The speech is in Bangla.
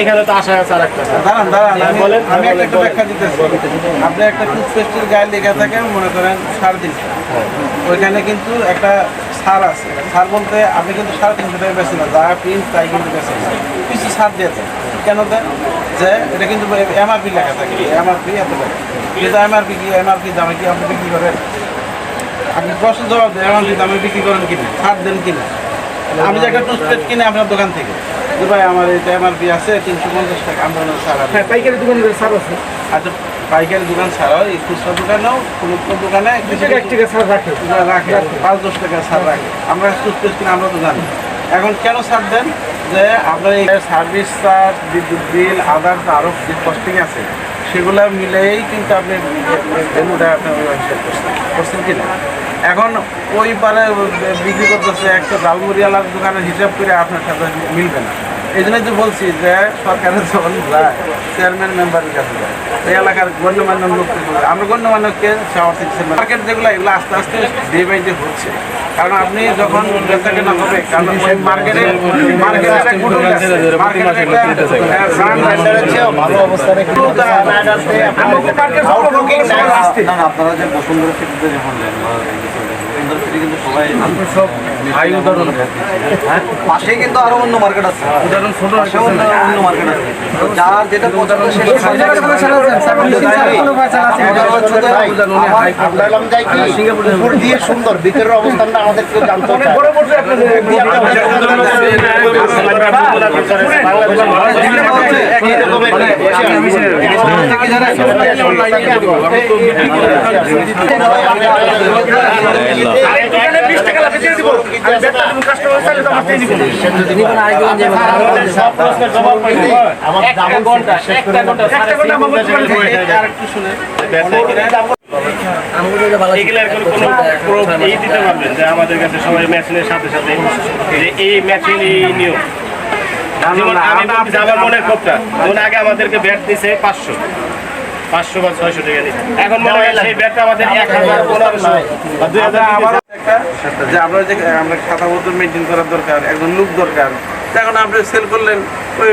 এখানে তো আশা আছে আরেকটা। দাঁড়ান আমি একটা ব্যাখ্যা দিতেছি। আপনি একটা টুথপেস্টের গায়ে লেখা থাকে মনে করেন 3.5, ওইখানে কিন্তু একটা সার আছে। সার বলতে আপনি কিন্তু 350 টাকা বেছেন না, যা প্রিন্ট তাই কিন্তু বেছেন না, কিছু সার দিয়েছে। কেন দেন? যে এটা কিন্তু এমআরপি লেখা থাকে, এমআরপি এত টাকা, কিন্তু এমআরপি দামে কি আপনি বিক্রি করেন? আপনি প্রশ্ন জবাব দেন, এমআরপি দামে বিক্রি করেন কিনা, ছাড় দেন কিনা? আমি যে একটা টুথপেস্ট কিনে আপনার দোকান থেকে, যে ভাই আমার এটা এমআরপি আছে 350 টাকা, আমরা ছাড় আছে। পাইকারি দোকানে ছাড় আছে। আচ্ছা, পাইকারি দোকান ছাড়াও এই খুচরা দোকানেও কোনো দোকানে ছাড় রাখে 5-10 টাকা ছাড় রাখে। আমরা টুথপেস্ট কিনে আমরা তো জানি। এখন কেন ছাড় দেন? যে আপনার এই সার্ভিস চার্জ, বিদ্যুৎ বিল, আদার্স আরও যে কস্টিং আছে সেগুলো মিলেই কিন্তু আপনি ভ্যালুটা আপনার করছেন কিনা। এখন ওই পারে বিক্রি করতেছে একটা ডালমুড়িওয়ালার দোকানের হিসাব করে আপনার সাথে মিলবে না। এই জন্যই তো বলছি যে সরকারের যখন যায় চেয়ারম্যান মেম্বারের কাছে যায়, এই এলাকার গণ্যমান্য লোককে আমরা গণ্যমান্যকে মার্কেট যেগুলো এগুলো আস্তে আস্তে ডে বাই ডে হচ্ছে। কারণ আপনি যখন বেচা কেনা হবে, কারণ ওই মার্কেটে আপনারা যে বসুন্ধরা সিটিতে যখন কিন্তু সবাই সব হাই উদাহরণ, পাশে কিন্তু আরো অন্য মার্কেট আছে, উদাহরণ ছোট অন্য মার্কেট আছে, যার যেটা পছন্দ সিঙ্গাপুর দিয়ে সুন্দর ভিতরের অবস্থানটা আমাদের কেউ জানতে আমাদের কাছে সবাই মেশিনের সাথে সাথে এই মেশিন এই নিয়ম। আমার মনের ক্ষোভটা আগে আমাদেরকে ব্যাট দিছে 500 বা 600 টাকা দিচ্ছে, এখন মনে হয় সেই ব্যাটটা আমাদের 1000-1500 বা 2000 যে আমরা খাতা পত্র মেনটেন করার দরকার, একজন লোক দরকার। এখন আপনি সেল করলেন ওই